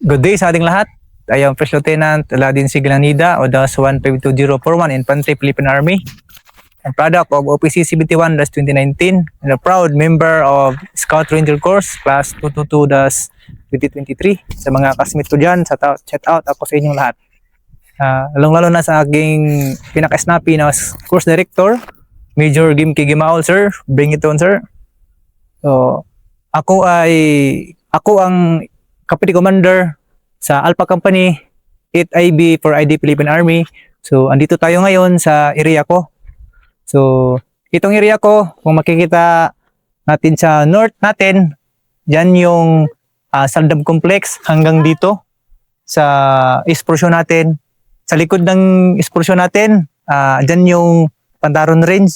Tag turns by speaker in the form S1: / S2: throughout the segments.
S1: Good day sa ating lahat. I am First Lieutenant Aladin Siglanida, ODAS 152041, Infantry Philippine Army, a product of OPC 71-2019, and a proud member of Scout Ranger Course, Class 222-2023. Sa mga kasmit ko dyan, shout out ako sa inyong lahat. Lalong-lalo na sa aking pinaka-snappy na course director, Major Gimki Gimaol, sir. Bring it on, sir. So, ako ang Deputy Commander sa Alpha Company 8IB for ID Philippine Army. So, andito tayo ngayon sa area ko. So, itong area ko, kung makikita natin sa north natin, yan yung Saldam Complex hanggang dito sa explosion natin. Sa likod ng explosion natin, dyan yung Pantaron Range.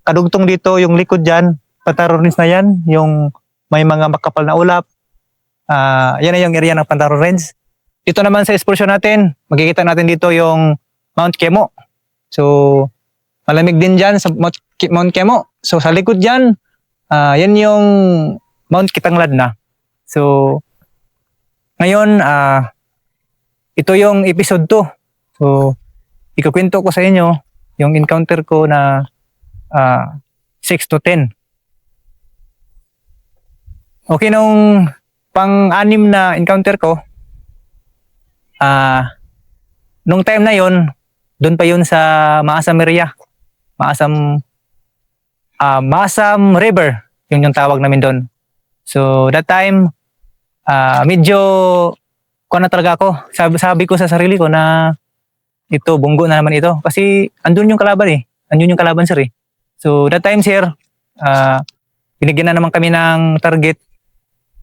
S1: Kadugtong dito yung likod dyan, Pantaron Range na yan, yung may mga makapal na ulap. Yan na yung area ng Pantaron Range. Dito naman sa explosion natin, makikita natin dito yung Mount Kemo. So, malamig din dyan sa Mount Kemo. So, sa likod dyan, yan yung Mount Kitanglad na. So, ngayon, ito yung episode 2. So, ikukwento ko sa inyo yung encounter ko na 6 to 10. Okay, nung pang-anim na encounter ko, nung time na yon, doon pa yun sa Maasam area. Maasam River, yun yung tawag namin doon. So, that time, medyo kuha na talaga ako. Sabi ko sa sarili ko na ito, bunggo na naman ito. Kasi andun yung kalaban eh. Andun yung kalaban, sir eh. So, that time, sir, binigyan na naman kami ng target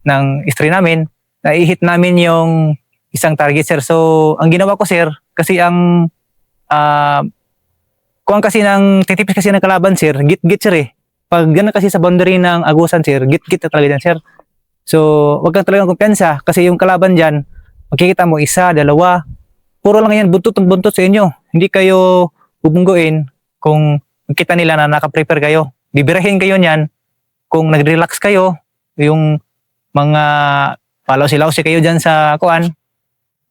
S1: ng istri namin. Na-hit namin yung isang target, sir. So, ang ginawa ko, sir, kasi ang kuha kasi ng titipis kasi ng kalaban, sir, git-git, sir eh. Pag gano'n kasi sa boundary ng agusan, sir, git-git na talaga dyan, sir. So, wag kang talagang kumpiyansa kasi yung kalaban dyan, makikita mo, isa, dalawa, puro lang yan, buntot ng buntot sa inyo. Hindi kayo bubungguin kung makita nila na naka-prepare kayo. Bibirahin kayo niyan kung nag-relax kayo, yung mga palaw-silaw-si kayo dyan sa kuan,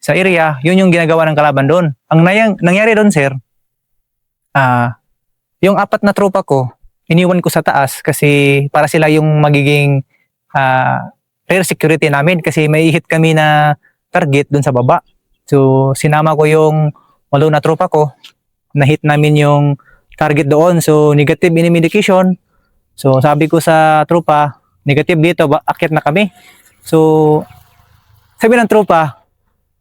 S1: sa area, yun yung ginagawa ng kalaban doon. Ang nangyari doon, sir, yung 4 na tropa ko, iniwan ko sa taas kasi para sila yung magiging rear security namin kasi may hit kami na target doon sa baba. So, sinama ko yung 8 na tropa ko, na-hit namin yung target doon. So, negative enemy indication. So, sabi ko sa tropa, negative dito, akyat na kami. So, sabi ng tropa,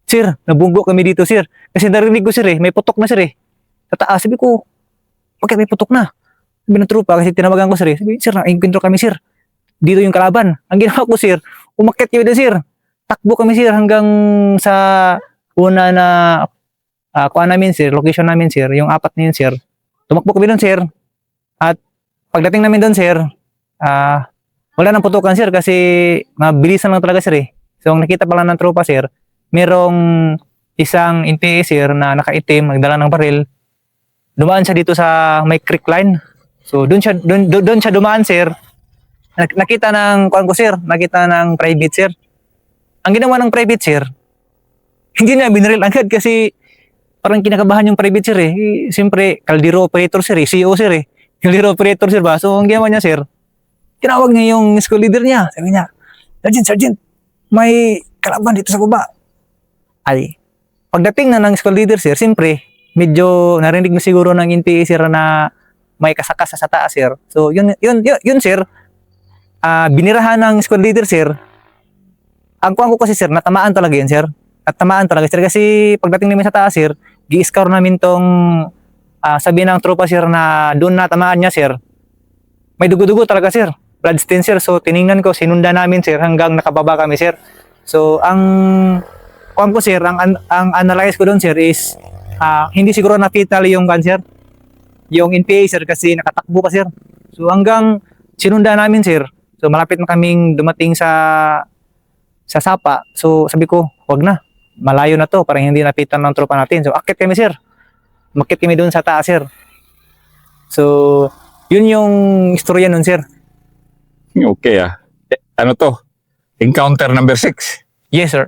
S1: sir, nabunggo kami dito, sir. Kasi narinig ko, sir, may putok na, sir, sa taas. Sabi ko, bakit may putok na? Sabi ng tropa, kasi tinawagan ko, sir, sabi, sir, na-encounter kami, sir. Dito yung kalaban. Ang ginawa ko, sir, umakyat kami doon, sir. Takbo kami, sir, hanggang sa una na kuha namin, sir, location namin, sir, yung 4 na yun, sir. Tumakbo kami doon, sir. At pagdating namin doon, sir, wala nang putukan, sir, kasi mabilisan lang talaga, sir, eh. So, ang nakita pala ng tropa, sir, merong isang NPA, sir, na nakaitim, nagdala ng baril. Dumaan siya dito sa may creek line. So, doon siya dumaan, sir. Nakita ng kuan ko, sir, nakita ng private, sir. Ang ginawa ng private, sir, hindi na binaril agad kasi parang kinakabahan yung private, sir, eh. Siyempre, Caldero operator, sir, eh. CEO, sir, eh. Caldero operator, sir, ba? So, ang ginawa niya, sir, tinawag niya yung school leader niya. Sabi niya, Sergeant, may kalaban dito sa baba. Ay, pagdating na ng school leader, sir, siyempre, medyo narinig na siguro ng NPA, sir, na may kasakas sa taas, sir. So, yun, sir, binirahan ng school leader, sir. Ang kuha ko kasi, sir, natamaan talaga yun, sir. At tamaan talaga, sir, kasi pagdating namin sa taas, sir, gi-scour namin tong sabi ng tropa, sir, na doon na tamaan niya, sir. May dugo-dugo talaga, sir. Blood stain, sir. So, tiningnan ko, sinunda namin, sir, hanggang nakababa kami, sir. So, ang kuha ko, sir, ang analyze ko doon, sir, is hindi siguro na-fatal yung cancer, yung NPA, sir, kasi nakatakbo pa, sir. So, hanggang sinunda namin, sir. So, malapit na kaming dumating sa Sapa. So, sabi ko, wag na. Malayo na to, parang hindi napitan ng tropa natin. So, akit kami, sir. Makit kami doon sa taas, sir. So, yun yung istorya nun, sir.
S2: Okay, ano to? Encounter number 6.
S1: Yes, sir.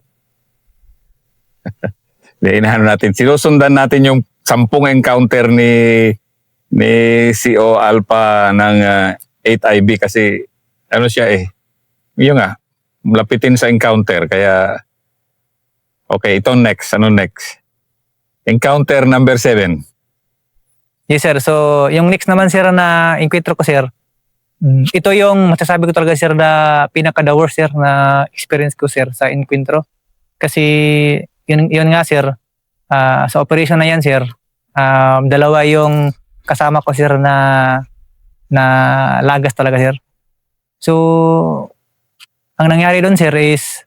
S2: Di, inaano natin. Sinusundan natin yung 10 encounter ni CO Alpha ng 8IB kasi ano siya yun nga, lapitin sa encounter. Kaya, okay, ito next. Ano next? Encounter number 7.
S1: Yes sir, so yung next naman sir na encuentro ko sir, ito yung masasabi ko talaga sir na pinaka-the worst sir na experience ko sir sa encuentro. Kasi yun nga sir, sa operation na yan sir, dalawa yung kasama ko sir na lagas talaga sir. So, ang nangyari doon sir is,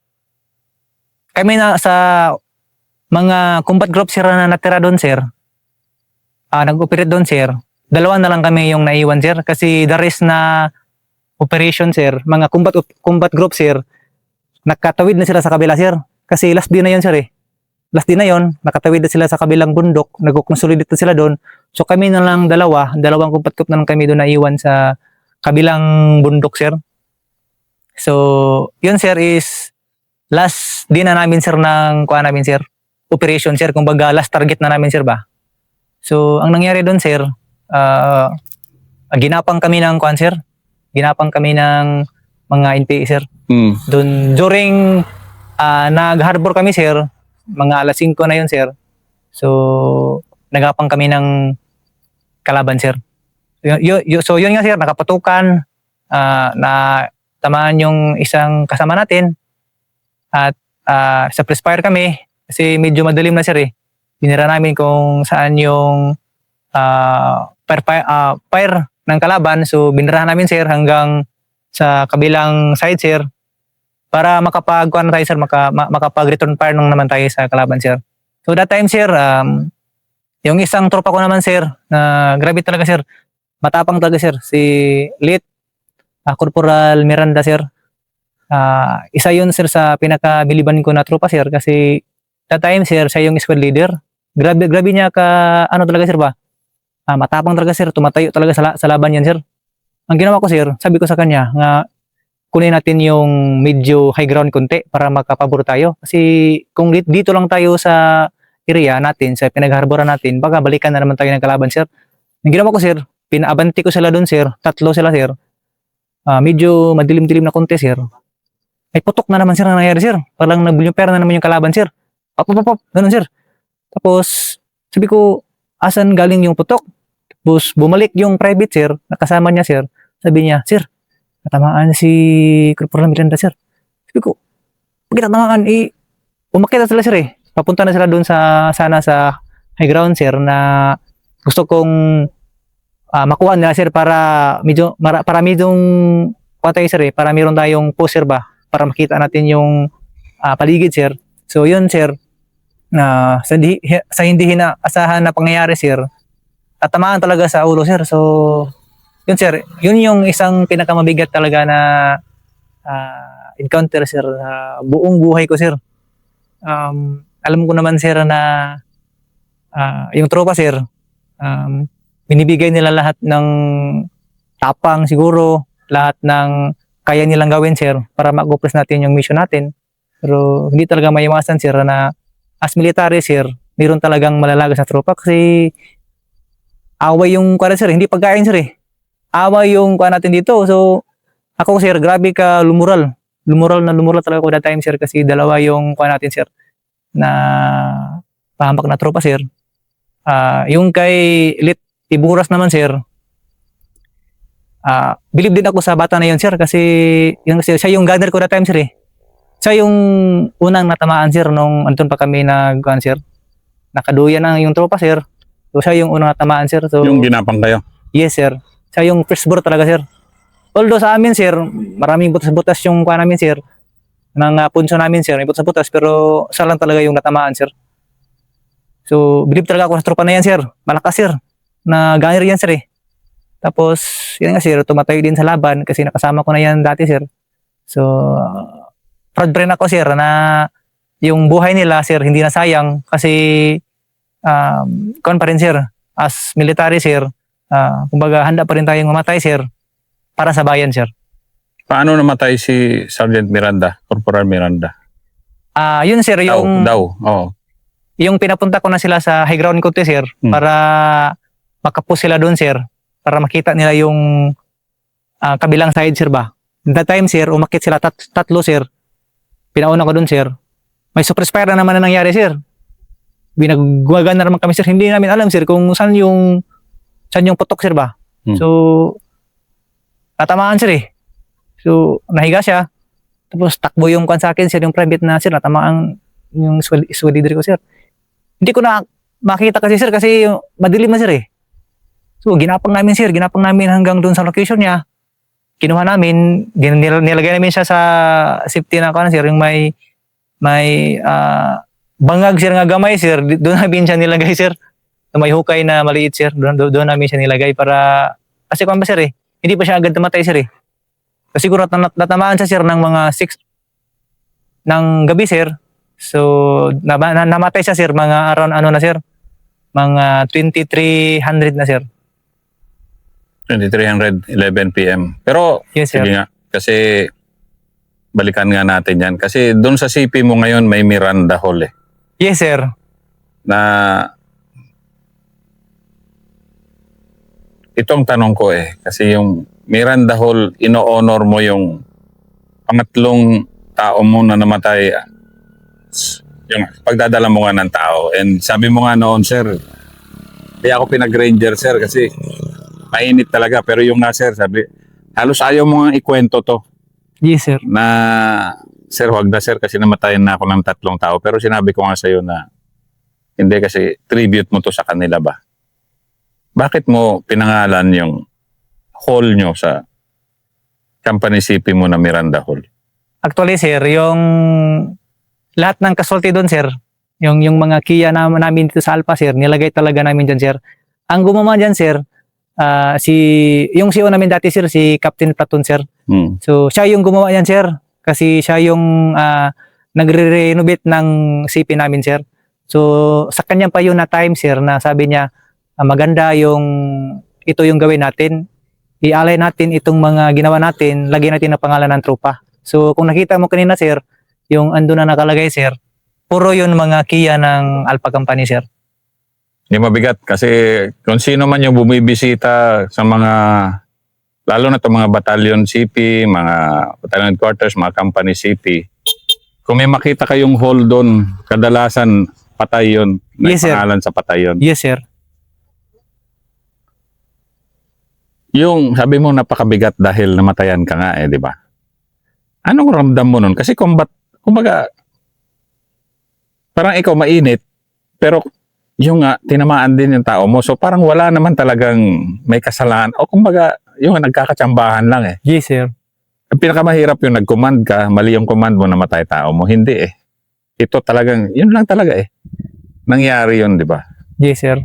S1: kami na sa mga combat group sir na natira doon sir, nag-operate doon sir, dalawa na lang kami yung naiwan sir kasi the rest na operation sir, mga combat group sir, nakatawid na sila sa kabila sir. Kasi last day na yun sir Last day na yun, nakatawid na sila sa kabilang bundok, nag-consolidate na sila doon. So kami na lang dalawang combat group na lang kami doon naiwan sa kabilang bundok sir. So, yun sir is last day na namin sir ng namin sir, operation sir, kumbaga last target na namin sir ba. So, ang nangyari doon sir, ginapang kami ng sir, ginapang kami ng mga NPA sir. Doon during nag-harbor kami sir, mga alas 5 na yun sir. So, nagapang kami ng kalaban sir. So, yun nga sir, nakapatukan, na tamaan yung isang kasama natin at sa press-fire kami kasi medyo madilim na sir Binira namin kung saan yung fire ng kalaban. So, binirahan namin sir hanggang sa kabilang side sir para makapag-return tayo sir, makapag-return fire nung naman tayo sa kalaban sir. So, that time sir, yung isang tropa ko naman sir, na grabe talaga sir, matapang talaga sir, si Lit, Corporal Miranda sir. Isa yun sir sa pinakabiliban ko na tropa sir kasi that time sir, siya yung squad leader. Grabe niya talaga sir ba? Matapang talaga sir, tumatayo talaga sa laban yan sir. Ang ginawa ko sir, sabi ko sa kanya nga kunin natin yung medyo high ground konti para makapabor tayo. Kasi kung dito lang tayo sa area natin, sa pinagharboran natin, baka balikan na naman tayo ng kalaban sir. Ang ginawa ko sir, pinaabanti ko sila doon sir, 3 sila sir. Medyo madilim-dilim na konti sir. Ay putok na naman sir ang nangyari sir. Parang nag-pera na naman yung kalaban sir. Pop, ganun sir. Tapos sabi ko, asan galing yung putok? Tapos bumalik yung private sir, nakasama niya sir. Sabi niya, sir, natamaan si Corporal Miranda sir. Sabi ko, bakit natamaan? Umakyat na sila sir Papunta na sila doon sa high ground sir na gusto kong makuha nila sir para medyo patay sir para meron tayong poster ba para makita natin yung paligid sir. So yun sir, na sa hindi inaasahan na pangyayari sir, tatamaan talaga sa ulo sir. So yun sir, yun yung isang pinakamabigat talaga na encounter sir sa buong buhay ko sir. Alam ko naman sir na yung tropa sir, binibigay nila lahat ng tapang siguro, lahat ng kaya nilang gawin sir para mag-accomplish natin yung mission natin. Pero hindi talaga maiwasan sir na as military sir, mayroon talagang malalagas na tropa kasi away yung sir, hindi pagkain sir away yung natin dito. So ako sir, grabe ka lumural talaga ako that time sir kasi dalawa yung natin sir na pahamak na tropa sir. Yung kay Lit Tiburas naman sir, believe din ako sa bata na yun sir kasi siya yung gunner ko that time sir Siya yung unang natamaan sir nung andun pa kami sir. Nakaduyan na yung tropa sir. So siya yung unang natamaan sir. So,
S2: yung ginapang kayo?
S1: Yes sir. Siya yung first bore talaga sir. Although sa amin sir, maraming butas-butas yung namin sir. Ng punso namin sir, may butas-butas pero siya lang talaga yung natamaan sir. So believe talaga ako sa tropa na yan sir. Malakas sir. Na gunner yan sir Tapos, yun nga sir, tumatayo din sa laban kasi nakasama ko na yan dati sir. So, proud pa rin ako sir na yung buhay nila sir hindi na sayang kasi pa rin sir, as military sir, kumbaga handa pa rin tayong mamatay sir para sa bayan sir.
S2: Paano namatay si Sergeant Miranda, Corporal Miranda?
S1: Yun sir, yung...
S2: Oo.
S1: yung pinapunta ko na sila sa high ground ko, sir, para makapos sila doon, sir, para makita nila yung kabilang side, sir ba. That time, sir, umakit sila tatlo, sir. Pinauna ko doon, sir. May suppress fire na naman na nangyari, sir. Binagwagan na naman kami, sir. Hindi namin alam, sir, kung saan yung putok, sir ba. So, natamaan, sir, eh. So, nahiga siya. Tapos, takbo yung kan sa akin, sir, yung private na, sir, natamaan yung swelidry ko, sir. Hindi ko na makita kasi, sir, kasi madilim na, sir, eh. So, ginapang namin hanggang doon sa location niya. Kinuha namin, nilagay namin siya sa safety na sir, yung may bangag, sir, nga gamay, sir. Doon namin siya nilagay, sir. May hukay na maliit, sir. Doon namin siya nilagay para, kasi kung ba, sir, eh, hindi pa siya agad namatay, sir, eh. Kasi siguro natamaan siya, sir, ng mga 6 ng gabi, sir. So, namatay siya, sir, mga around na, sir, mga 2300 na, sir.
S2: 2300, 11 p.m. Pero,
S1: Yes, sir.
S2: sige nga, kasi balikan nga natin yan. Kasi doon sa CP mo ngayon may Miranda Hall, eh.
S1: Yes, sir.
S2: Na itong tanong ko, eh, kasi yung Miranda Hall, ino-honor mo yung pangatlong tao mo na namatay, yung pagdadala mo nga ng tao. And sabi mo nga noon, sir, kaya ako pinag-ranger, sir, kasi mainit talaga. Pero yung nga, sir, sabi, halos ayaw mo nga ikwento to.
S1: Yes, sir.
S2: Na, sir, wag na, sir, kasi namatayan na ako ng 3 tao. Pero sinabi ko nga sa'yo na, hindi, kasi tribute mo to sa kanila ba? Bakit mo pinangalan yung hall nyo sa company CP mo na Miranda Hall?
S1: Actually, sir, yung lahat ng casualty doon, sir, yung mga Kia namin dito sa Alpha, sir, nilagay talaga namin dyan, sir. Ang gumawa dyan, sir, yung CO namin dati, sir, si Captain Platon, sir. So, siya yung gumawa yan, sir. Kasi siya yung nagre-renovate ng CP namin, sir. So, sa kanya pa yun na time, sir, na sabi niya, maganda ito yung gawin natin. I-alay natin itong mga ginawa natin, lagyan natin ang pangalan ng tropa. So, kung nakita mo kanina, sir, yung ando na nakalagay, sir, puro yun mga Kia ng Alpha Company, sir.
S2: Hindi mabigat kasi kung sino man yung bumibisita sa mga, lalo na itong mga battalion CP, mga battalion quarters, mga company CP, kung may makita kayong hall doon, kadalasan patay yun. May
S1: Yes, sir.
S2: pangalan sa patay yun.
S1: Yes, sir.
S2: Yung sabi mo napakabigat dahil namatayan ka nga, eh, di ba? Anong ramdam mo nun? Kasi kumbaga, parang ikaw mainit, pero yung nga, tinamaan din yung tao mo. So parang wala naman talagang may kasalanan. O kumbaga, yung nagkakatsambahan lang, eh.
S1: Yes, sir.
S2: Ang pinakamahirap yung nag-command ka, mali yung command mo, namatay tao mo. Hindi, eh. Ito talagang, yun lang talaga, eh. Nangyari yun, di ba?
S1: Yes, sir.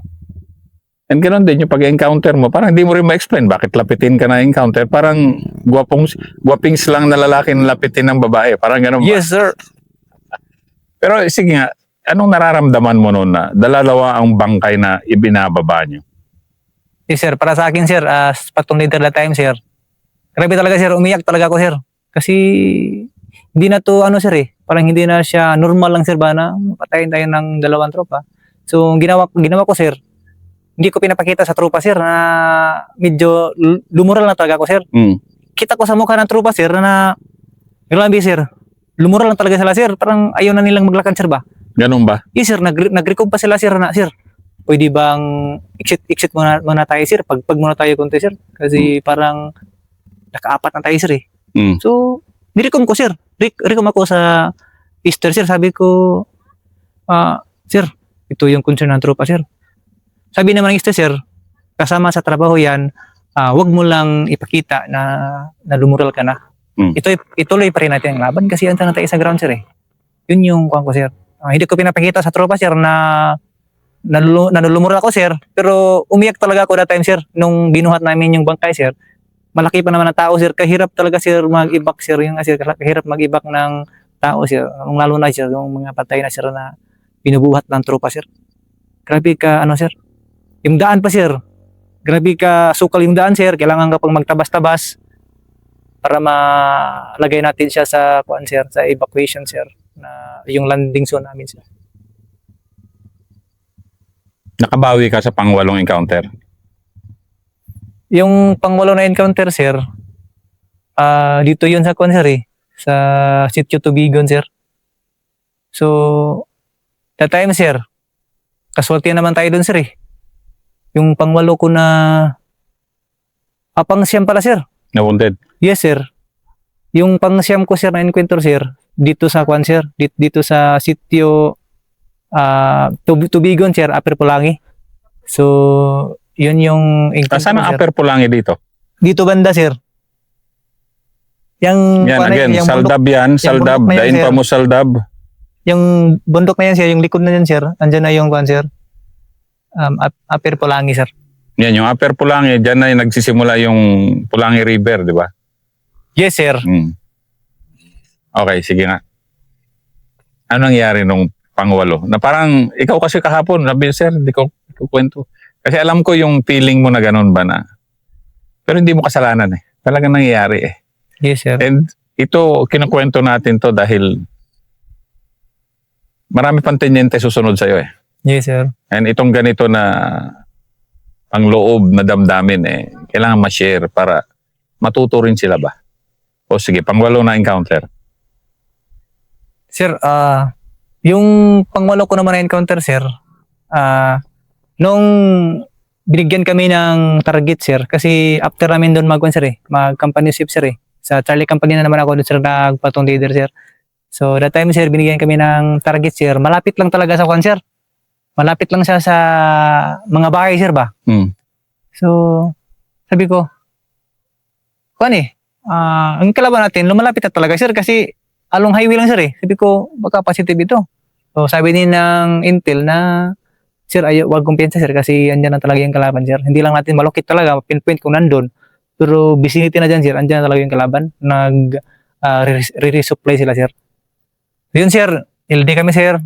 S2: And ganoon din yung pag-encounter mo, parang hindi mo rin ma-explain bakit lapitin ka na encounter. Parang guwapings lang na lalaki na lapitin ng babae. Parang ganoon ba?
S1: Yes, sir.
S2: Pero sige nga, anong nararamdaman mo noon na dalawa ang bangkay na ibinababa nyo?
S1: Yes, sir. Para sa akin, sir, as patong leader that time, sir, grabe talaga, sir. Umiyak talaga ako, sir. Kasi hindi na to, sir, eh. Parang hindi na siya normal lang, sir, ba, na patayin tayo ng 2 tropa. So, ginawa ko, sir, hindi ko pinapakita sa tropa, sir, na medyo lumural na talaga ako, sir. Kita ko sa mukha ng tropa, sir, na grabe, sir. Lumural lang talaga sila, sir. Parang ayaw na nilang maglakad, sir, ba?
S2: Ganun ba?
S1: Yes, sir. Nag-recog pa sila, sir, na, sir, pwede bang exit muna tayo, sir? Pag muna tayo konti, sir. Kasi parang naka-4 na tayo, sir, eh. So, nirecom ko, sir. Recom ako sa Easter, sir. Sabi ko, sir, ito yung concern ng tropa, sir. Sabi naman ng Easter, sir, kasama sa trabaho yan, wag mo lang ipakita na lumural ka na. Ituloy pa rin natin ang laban kasi andun na tayo sa ground, sir, eh. Yun yung kuwan ko, sir. Hindi ko pinapakita sa tropa, sir, na nalumural ako, sir. Pero umiyak talaga ako that time, sir. Nung binuhat namin yung bangkay, sir. Malaki pa naman ang tao, sir. Kahirap talaga, sir, mag-ibak, sir. Kahirap mag-ibak ng tao, sir. Lalo na, sir, yung mga patay na, sir, na binubuhat ng tropa, sir. Grabe ka, sir. Yung daan pa, sir. Grabe ka, sukal yung daan, sir. Kailangan ka pang magtabas-tabas para malagay natin siya sa, sir, sa evacuation, sir. Na yung landing zone namin, sir.
S2: Nakabawi ka sa pangwalong encounter.
S1: Yung pangwalo na encounter, sir, dito yun sa kwan, sir, sa Sitio Tubigon, sir. So, that time, sir, kaswerte naman tayo dun, sir, Yung pangwalo ko na, pang-siyam pala, sir.
S2: Na-wounded.
S1: Yes, sir. Yung pang-siyam ko, sir, na encounter, sir, dito sa kwan, sir, dito sa Sitio Tubigon, sir, Upper Pulangi. So, yun yung encounter
S2: Saan
S1: ko,
S2: ang
S1: sir.
S2: Upper Pulangi dito?
S1: Dito banda, sir. Yung,
S2: Yan,
S1: kwan na
S2: again,
S1: yung
S2: Saldab yan. Saldab.
S1: bundok na yan,
S2: Dain
S1: sir.
S2: pa mo Saldab.
S1: Yung bundok na yan, sir, yung likod na yan, sir. Andyan na yung kwan, sir. Upper Pulangi, sir.
S2: Yan, yung Upper Pulangi, dyan na yung nagsisimula yung Pulangi River, di ba?
S1: Yes, sir.
S2: Okay, sige nga. Ano nangyari nung pangwalo? Na parang, ikaw kasi kahapon, sabi, sir, hindi ko kwento. Kasi alam ko yung feeling mo na ganun ba na. Pero hindi mo kasalanan Talagang nangyayari
S1: Yes, sir.
S2: And ito, kinukwento natin to dahil marami pang tenyente susunod sa'yo
S1: Yes, sir.
S2: And itong ganito na ang loob na damdamin kailangan ma-share para matuto rin sila ba? O sige, pangwalo na encounter.
S1: Sir, yung pangwalo ko naman na encounter, sir, nung binigyan kami ng target, sir, kasi after namin doon mag-company, sir, mag-company ship, sir, Sa Charlie Company na naman ako doon, sir, nagpatong leader, sir. So, that time, sir, binigyan kami ng target, sir. Malapit lang talaga sa kwan, sir. Malapit lang siya sa mga bahay, sir, ba? So, sabi ko, kwan ang kalaban natin, lumalapit na talaga, sir, kasi along highway lang, sir, Sabi ko, baka positive ito. So, sabi din ng Intel na, sir, wag kumpiyansa, sir, kasi andyan na talaga yung kalaban, sir. Hindi lang natin malukit talaga, pinpoint kung nandun. Pero vicinity na dyan, sir, andyan na talaga yung kalaban. Re-resupply sila, sir. Yun, sir, LD kami, sir.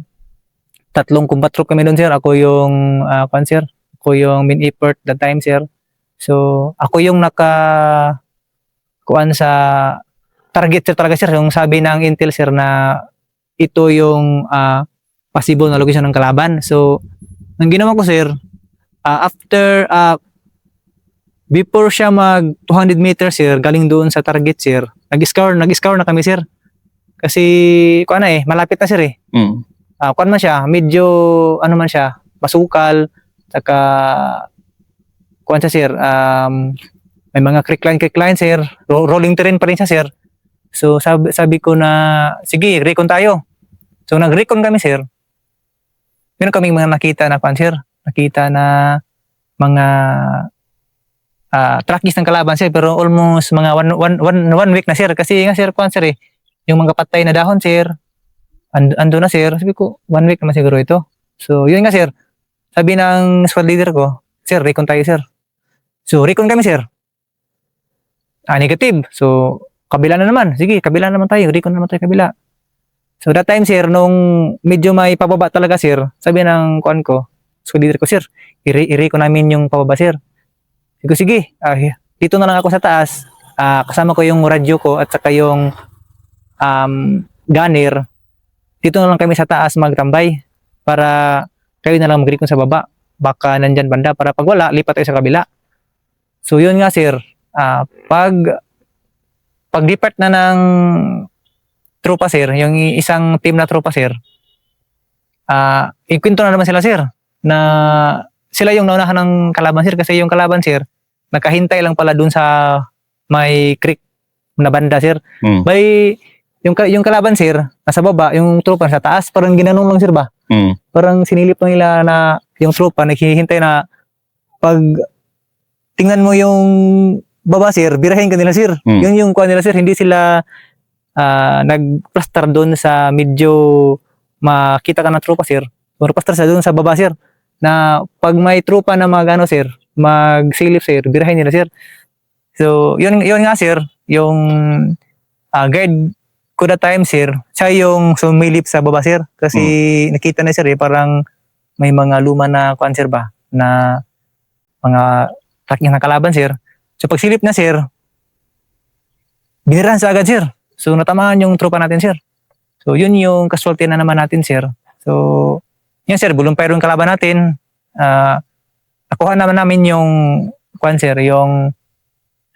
S1: 3 combat troop kami doon, sir. Ako yung, sir, ako yung main effort that time, sir. So, ako yung kuan sa target, sir, talaga, sir. Yung sabi ng Intel, sir, na ito yung possible na location ng kalaban. So, ang ginawa ko, sir, after, before siya mag 200 meters, sir, galing doon sa target, sir, nag-scour na kami, sir. Kasi, kuan malapit na, sir, kuan man siya, medyo, ano man siya, masukal, saka, kuan siya, sir, may mga creek line, sir, rolling terrain pa rin siya, sir. So, sabi ko na, sige, recon tayo. So, nag-recon kami, sir. Meron kaming mga nakita na, kuan, sir, nakita na mga trackies ng kalaban, sir, pero almost mga one week na, sir, kasi nga, sir, kuan, sir, yung mga patay na dahon, sir, ando na, sir. Sabi ko, 1 week naman siguro ito. So, yun nga, sir, sabi ng squad leader ko, sir, recon tayo, sir. So, recon kami, sir. Negative. So, kabila na naman. Sige, kabila naman tayo. Recon naman tayo kabila. So, that time, sir, nung medyo may pababa talaga, sir, sabi ng kuan ko, squad leader ko, sir, i-recon namin yung pababa, sir. Sige, dito na lang ako sa taas. Kasama ko yung radyo ko at saka yung gunner. Dito na lang kami sa taas magtambay para kayo na lang mag-recon sa baba. Baka nandyan banda para pag wala, lipat tayo sa kabila. So yun nga, sir. Pag depart na ng tropa, sir, yung isang team na tropa, sir, ikwento na naman sila, sir, na sila yung naunahan ng kalaban, sir, kasi yung kalaban, sir, nakahintay lang pala dun sa may creek na banda, sir. By yung kalaban, sir, nasa baba, yung tropa sa taas, parang ginanong lang, sir, ba? Parang sinilip lang nila na yung tropa naghihintay na pag tingnan mo yung baba, sir, birahin ka nila, sir. Yun yung kuha nila, sir, hindi sila nagplastar doon sa medyo makita ka ng tropa, sir. Plastar sa doon sa baba, sir, na pag may tropa na magano, sir, magsilip, sir, birahin nila, sir. So, yun nga, sir, yung guide ko that time, sir, siya yung sumilip sa baba, sir, kasi nakita na, sir, parang may mga luma na kuan, sir, ba, na mga tracking na kalaban, sir. So, pag silip na, sir, binirahan sa agad, sir. So, natamaan yung tropa natin, sir. So, yun yung casualty na naman natin, sir. So, yun, sir, voluntary yung kalaban natin. nakuha naman namin yung kwan sir, yung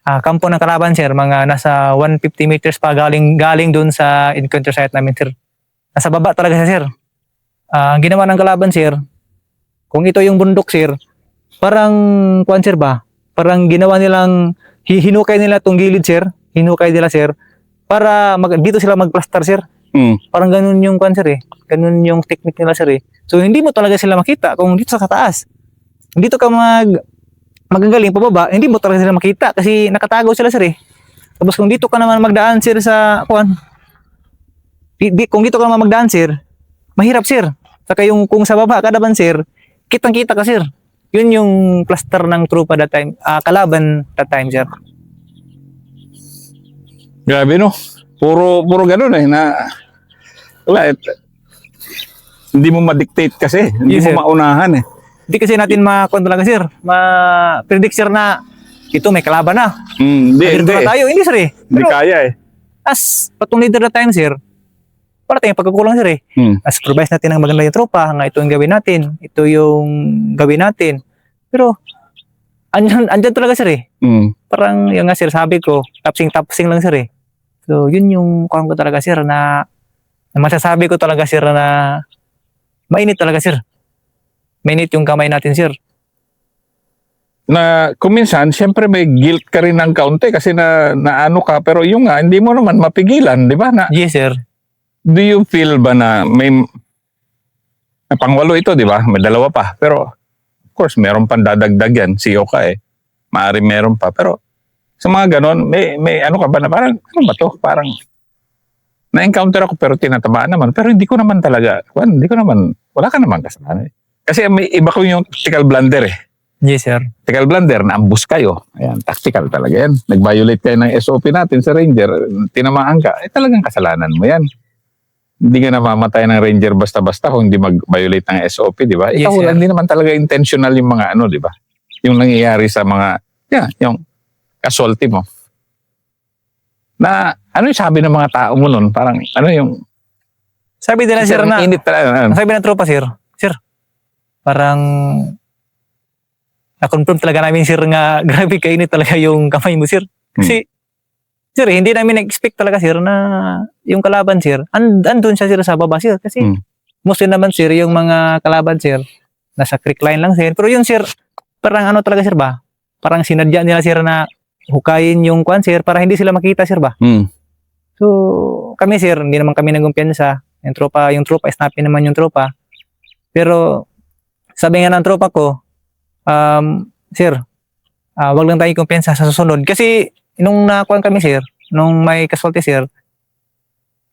S1: kampo ng kalaban sir, mga nasa 150 meters pa galing dun sa encounter site namin sir. Nasa baba talaga siya sir. Ang ginawa ng kalaban sir, kung ito yung bundok sir, parang kwan sir ba? Parang ginawa nilang hinukay nila tong gilid sir, hinukay nila sir para dito sila magplaster sir. Parang ganun yung kwan sir eh. Ganun yung technique nila sir eh. So hindi mo talaga sila makita kung dito sa kataas. Dito ka magagaling pababa, hindi mo talaga sila makita kasi nakatago sila sir eh. Tapos kung dito ka naman magdaan sir sa kwan, kung dito ka naman magdaan sir, mahirap sir. Saka yung kung sa baba ka naman sir, kitang-kita ka sir. Yun yung cluster ng tropa that time, kalaban that time sir.
S2: Grabe no. Puro ganun eh na wala hindi mo ma-dictate kasi, hindi
S1: Yes, sir.
S2: mo maunahan eh.
S1: Hindi kasi natin talaga sir, ma-predict sir na ito may kalaban na.
S2: Hindi
S1: Dito na tayo, hindi sir eh.
S2: Hindi
S1: Pero
S2: kaya eh.
S1: as patong leader that time sir, para tayong pagkukulang sir eh. As supervise natin ang maganda yung tropa, nga ito yung gawin natin, ito yung gawin natin. Pero andyan talaga sir eh. Parang yung nga sir, sabi ko, tapsing lang sir eh. So yun yung kung ko talaga sir na masasabi ko talaga sir na mainit talaga sir. Mainit yung kamay natin sir.
S2: Na kuminsan, syempre may guilt ka rin ng kaunti kasi na ano ka, pero yung nga, hindi mo naman mapigilan, di ba? Na,
S1: Yes sir.
S2: do you feel ba na may pangwalo ito, di ba? May dalawa pa. Pero, of course, meron pang dadagdag yan. CEO ka eh. Maaari meron pa. Pero, sa mga ganon, may ano ka ba na parang, ano ba to? Parang, na-encounter ako pero tinatamaan naman. Pero hindi ko naman talaga, wala ka naman kasalanan. Kasi may iba ko yung tactical blunder eh.
S1: Yes sir.
S2: Tactical blunder, naambus kayo. Ayan, tactical talaga yan. Nag-violate kayo ng SOP natin sa Ranger, tinamaan ka, talagang kasalanan mo yan. Hindi ka namamatay ng Ranger basta-basta kung hindi mag-violate ng SOP, di ba?
S1: Yes,
S2: Ikaw,
S1: sir.
S2: hindi naman talaga intentional yung mga ano, di ba? Yung nangyayari sa mga, yung casualty mo. Na, ano yung sabi ng mga tao mo nun? Parang, ano yung,
S1: Sabi nila sir
S2: ang
S1: na,
S2: init talaga.
S1: ang sabi ng tropa sir, parang na-confirm talaga namin sir nga grabe kainit talaga yung kamay mo sir. Kasi sir, hindi namin na-expect talaga sir na yung kalaban sir, andun siya sir sa baba sir. Kasi mostly naman sir, yung mga kalaban sir, nasa creek line lang sir. Pero yun sir, parang ano talaga sir ba? Parang sinadya nila sir na hukayin yung kwan sir para hindi sila makita sir ba? So kami sir, hindi naman kami nagkumpiyansa. Yung tropa, snapin naman yung tropa. Pero sabi nga ng tropa ko, sir, wag lang tayo kumpiyansa sa susunod. Kasi nung nakuha kami sir, nung may casualty sir,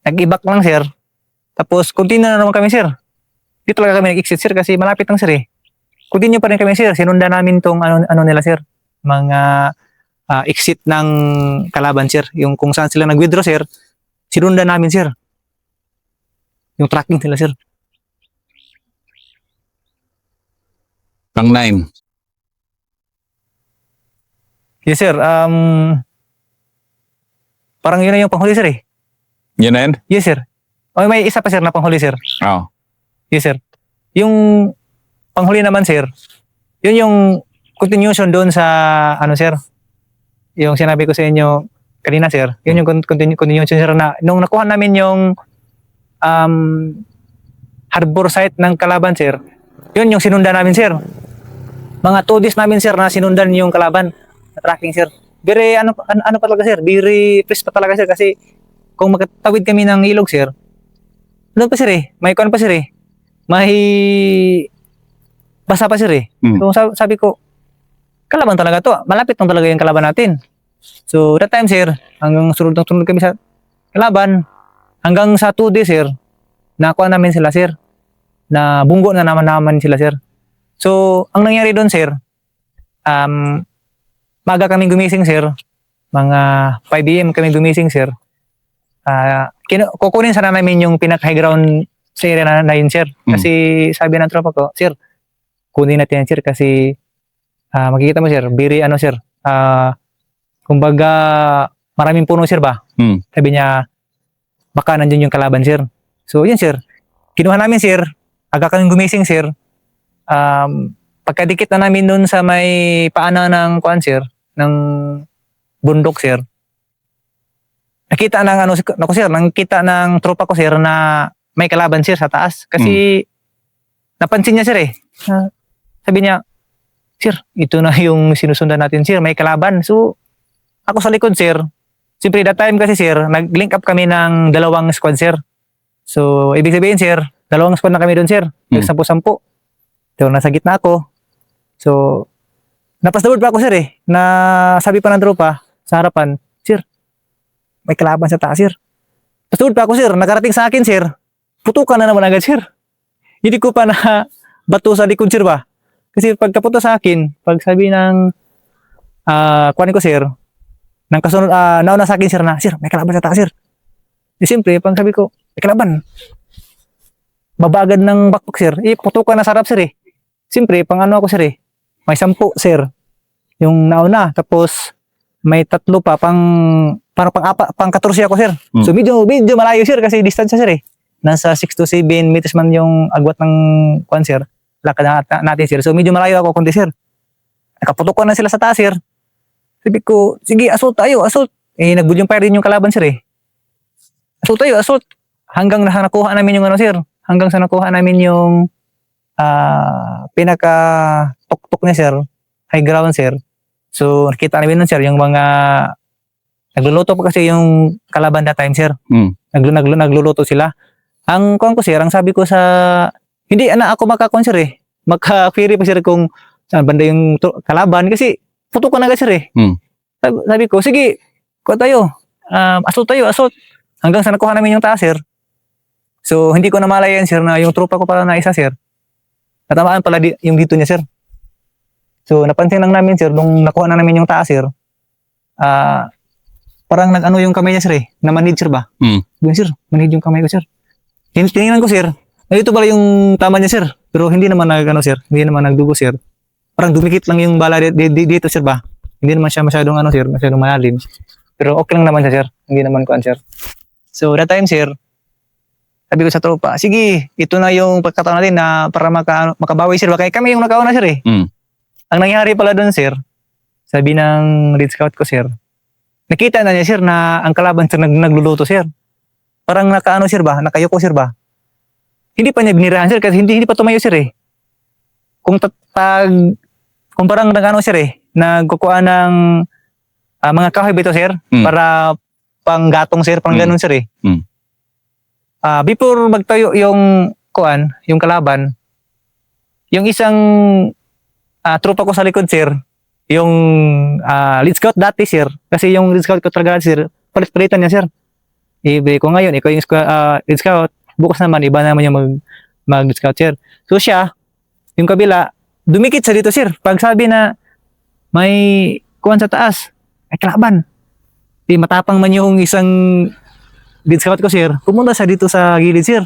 S1: nag-ibak lang sir. Tapos continue na naman kami sir. Di talaga kami nag-exit sir kasi malapit lang sir eh. Continue pa rin kami sir. Sinundan namin tong ano nila sir. Mga exit ng kalaban sir. Yung kung saan sila nag-withdraw sir, sinundan namin sir. Yung tracking nila sir.
S2: Pang 9.
S1: Yes sir. Parang yun na yung panghuli sir eh.
S2: Yun na yun?
S1: Yes sir. O may isa pa sir na panghuli sir.
S2: Oo.
S1: Yes sir. Yung panghuli naman sir, yun yung continuation doon sa ano sir. Yung sinabi ko sa inyo kanina sir. Yun yung continuation sir na nung nakuha namin yung harbor site ng kalaban sir. Yun yung sinundan namin sir. Mga 2 days namin sir na sinundan yung kalaban na tracking sir. Very ano pa talaga sir, very fresh pa talaga sir kasi kung magtawid kami ng ilog sir, doon pa sir eh, may kuan pa sir eh, may basa pa sir eh. So sabi ko, kalaban talaga to, malapit lang talaga yung kalaban natin. So that time sir, hanggang sunod kami sa kalaban, hanggang sa 2 days sir, nakuha namin sila sir, na bunggo na naman sila sir. So ang nangyari doon sir, maga kaming gumising sir, mga 5 AM kami gumising sir. Kukunin sana namin yung pinaka-high ground sa area na yun sir. Kasi sabi ng tropa ko, sir, kunin natin yan sir kasi makikita mo sir, very ano sir, kumbaga maraming puno sir ba? Sabi niya, baka nandiyan yung kalaban sir. So yun sir, kinuha namin sir, aga kaming gumising sir, pagkadikit na namin dun sa may paanan ng kuan sir, ng bundok sir. Nakita ng tropa ko sir na may kalaban sir sa taas. Kasi napansin niya sir eh. Sabi niya, sir, ito na yung sinusundan natin sir, may kalaban. So, ako sa likod sir, siyempre that time kasi sir, nag-link up kami ng 2 squad sir. So, ibig sabihin sir, 2 squad na kami doon sir. Nag-10-10. So, nasa gitna ako. So, napasdawad pa ako sir eh, na sabi pa ng tropa sa harapan, sir, may kalaban sa taas sir. Pasdawad pa ako sir, nakarating sa akin sir, putukan na naman agad sir. Hindi ko pa na bato sa likod sir ba? Kasi pagkapunta sa akin, pag sabi ng kuhanin ko sir, nang kasunod, nauna sa akin sir na, sir, may kalaban sa taas sir. Di siyempre, pag sabi ko, may kalaban. Babagad ng bakbak sir, putukan na sarap sir eh. Siyempre, pang ano ako sir eh, may 10 sir, yung nauna, tapos may 3 pa, pang 14 ako sir. So medyo malayo sir kasi distansya sir eh. Nasa 6 to 7 meters man yung agwat ng kuan sir. Lakad natin sir. So medyo malayo ako kundi sir. Nakaputukan na sila sa taas sir. Sabi ko, sige assault tayo, assault. Eh nag-volume fire din yung kalaban sir eh. Assault tayo, assault. Hanggang nakuha namin yung ano sir. Hanggang sa nakuha namin yung pinaka tuktok niya sir. High ground sir. So nakita namin nun sir yung mga nagluluto pa kasi yung kalaban that time, sir. Nagluluto sila. Ang kuwan ko, sir, ang sabi ko sa... Hindi ako makakon, sir, eh. Maka-query pa, sir, kung saan banda yung kalaban. Kasi, puto ko na agad, sir, eh. Sabi ko, sige, kuha tayo. Assault tayo, assault. Hanggang sa nakuha namin yung taas, sir. So, hindi ko na malayan, sir, na yung tropa ko pala na isa, sir. Natamaan pala yung dito niya, sir. So, napansin lang namin, sir, nung nakuha na namin yung taas, sir. Parang nag-ano yung kamay niya sir eh, na manhid sir ba? Sir, manhid yung kamay ko sir. Tinignan ko sir, ito pala yung tama niya sir, pero hindi naman sir, hindi naman nagdugo sir. Parang dumikit lang yung bala dito sir ba? Hindi naman siya masyadong sir, masyadong malalim. Pero okay lang naman siya sir, hindi naman kuan sir. So that time sir, sabi ko sa tropa, sige, ito na yung pagkataon natin na para makabawi sir ba? Kaya kami yung nakauna sir eh. Ang nangyari pala doon sir, sabi ng Red Scout ko sir, nakita na niya sir na ang kalaban sir nagluluto sir. Parang sir ba? Nakayuko sir ba? Hindi pa niya binirahan sir kasi hindi pa tumayo sir eh. Kung parang sir eh, nagkukuha ng mga kahoy bito sir para panggatong sir, pang ganun sir eh. Before magtayo yung kalaban, yung isang tropa ko sa likod sir, yung lead scout dati sir, kasi yung lead scout ko talaga sir, palit-palitan niya sir. Ibe ko ngayon, ikaw yung lead scout, bukas naman, iba naman yung mag-lead scout sir. So siya, yung kabila, dumikit sa dito sir, pag sabi na may kuwan sa taas, ay kalaban. Di matapang man yung isang lead scout ko sir, pumunta sa dito sa gilid sir.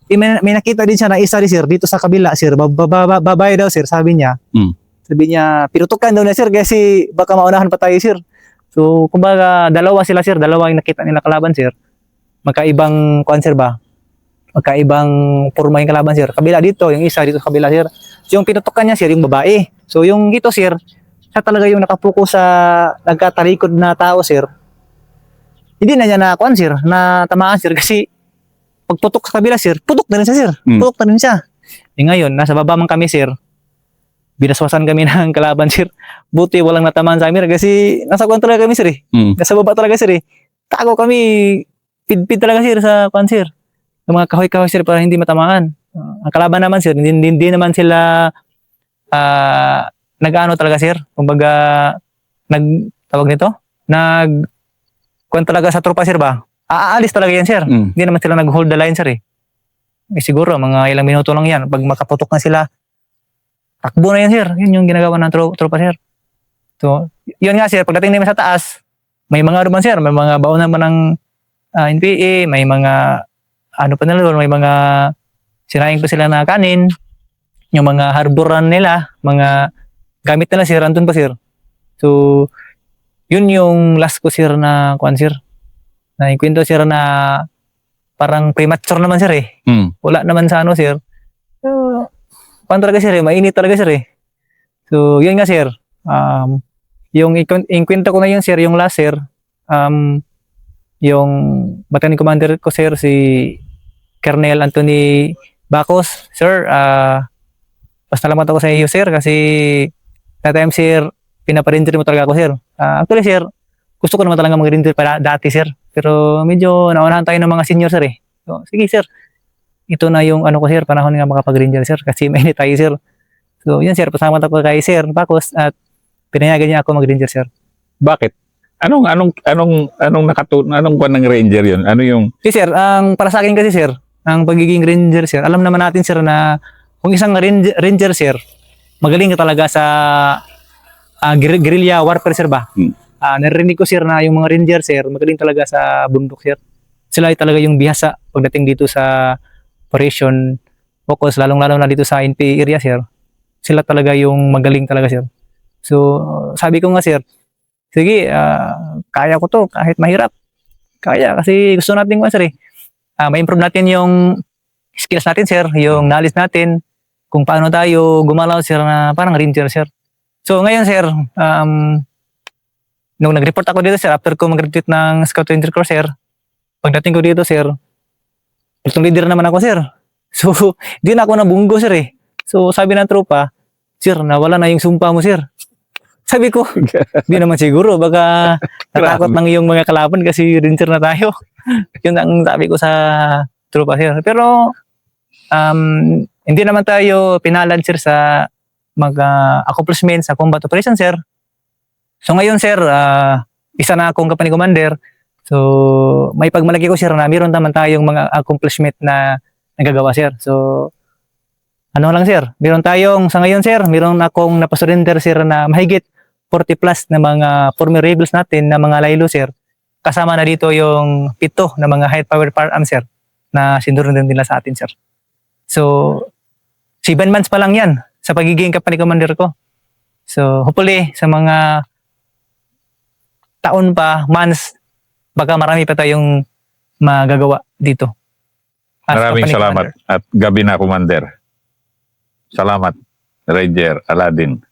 S1: May nakita din siya na isa rin sir, dito sa kabila sir, babay daw sir, sabi niya. Sabi niya, pinutukan daw na sir kasi baka maunahan pa tayo sir. So, kumbaga, dalawa sila sir, dalawa yung nakita nila kalaban sir. Magkaibang sir ba? Magkaibang forma yung kalaban sir. Kabila dito, yung isa dito sa kabila sir. So, yung pinutukan niya sir, yung babae. So, yung dito sir, siya talaga yung nakapuko sa nagkatalikod na tao sir. Hindi na niya sir, na tamaan sir kasi pagputok sa kabila sir, putok na rin siya sir. Putok na rin siya. E ngayon, nasa baba man kami sir. Binaswasan kami ng kalaban sir. Buti walang natamaan sa amin kasi nasa kuwan talaga kami sir eh. Nasa baba talaga sir eh. Tago kami, pid talaga sir sa kuwan sir. Yung mga kahoy-kahoy sir para hindi matamaan. Ang kalaban naman sir, hindi naman sila talaga sir. Kumbaga, tawag nito? Kuwan talaga sa tropa sir ba? Aalis talaga yan sir. Hindi naman sila nag-hold the line sir eh. Siguro, mga ilang minuto lang yan. Pag makaputok na sila, takbo na yan sir. Yun yung ginagawa ng tropa sir. So, yun nga sir, pagdating naman sa taas, may mga naman sir, may mga baon naman ng NPA, may mga may mga sinaing pa sila na kanin, yung mga harboran nila, mga gamit nila sir, andun pa sir. So, yun yung last ko sir na sir. Na ikwento sir na parang premature naman sir eh. Wala naman sa sir. Talaga sir eh, mainit talaga sir eh. So, yun nga sir. Yung ikwento ko na yun sir, yung last sir, yung battalion commander ko sir, si Colonel Anthony Bacos. Sir, pasalamat ako sa iyo sir kasi that time sir, pinaparinder mo talaga ako sir. Actually sir, gusto ko naman talaga mag-rinder para dati sir. Pero medyo naunahan tayo ng mga senior sir eh. So, sige sir, ito na yung ano ko sir, panahon nga makapag-rinder sir kasi mainit tayo sir. So, yun sir, pasalamat ako kay Sir Bacos at pinayagan niya ako mag-ranger sir.
S2: Bakit? Anong kwan ng ranger yun? Ano yung
S1: Si sir, para sa akin kasi sir, ang pagiging ranger sir, alam naman natin sir na kung isang ranger sir, magaling ka talaga sa guerrilla warfare sir ba? Narinig ko sir na yung mga ranger sir, magaling talaga sa bundok sir. Sila ay talaga yung bihasa pagdating dito sa operation focus, lalong-lalo na dito sa NP area sir. Sila talaga yung magaling talaga sir. So, sabi ko nga sir, sige, kaya ko to kahit mahirap. Kaya kasi gusto natin nga sir eh. Ma-improve natin yung skills natin sir, yung knowledge natin, kung paano tayo gumalaw sir na parang ranger sir. So ngayon sir, nung nag-report ako dito sir, after ko mag-graduate ng Scout Ranger Corps sir, pagdating ko dito sir, itong leader naman ako sir. So, di na ako nabunggo sir eh. So sabi ng tropa, sir, nawala na yung sumpa mo sir. Sabi ko, di naman siguro, baka natakot ng iyong mga kalaban kasi ranger na tayo. Yun ang sabi ko sa tropa sir. Pero, hindi naman tayo pinalad sir sa accomplishment sa combat operation sir. So ngayon sir, isa na akong company commander. So, may pagmalaki ko sir na mayroon naman tayong mga accomplishment na nagagawa sir. So, ano lang sir, meron tayong, sa ngayon sir, meron akong napasurrender sir na mahigit 40 plus na mga former rebels natin na mga laylo sir. Kasama na dito yung 7 na mga high powered firearms sir na sinurrender nila sa atin sir. So, 7 months pa lang yan sa pagiging company commander ko. So, hopefully, sa mga taon pa, months, baka marami pa tayong magagawa dito. As
S2: maraming
S1: company
S2: salamat
S1: commander.
S2: at gabi na commander. Salamat, Ranger Aladdin.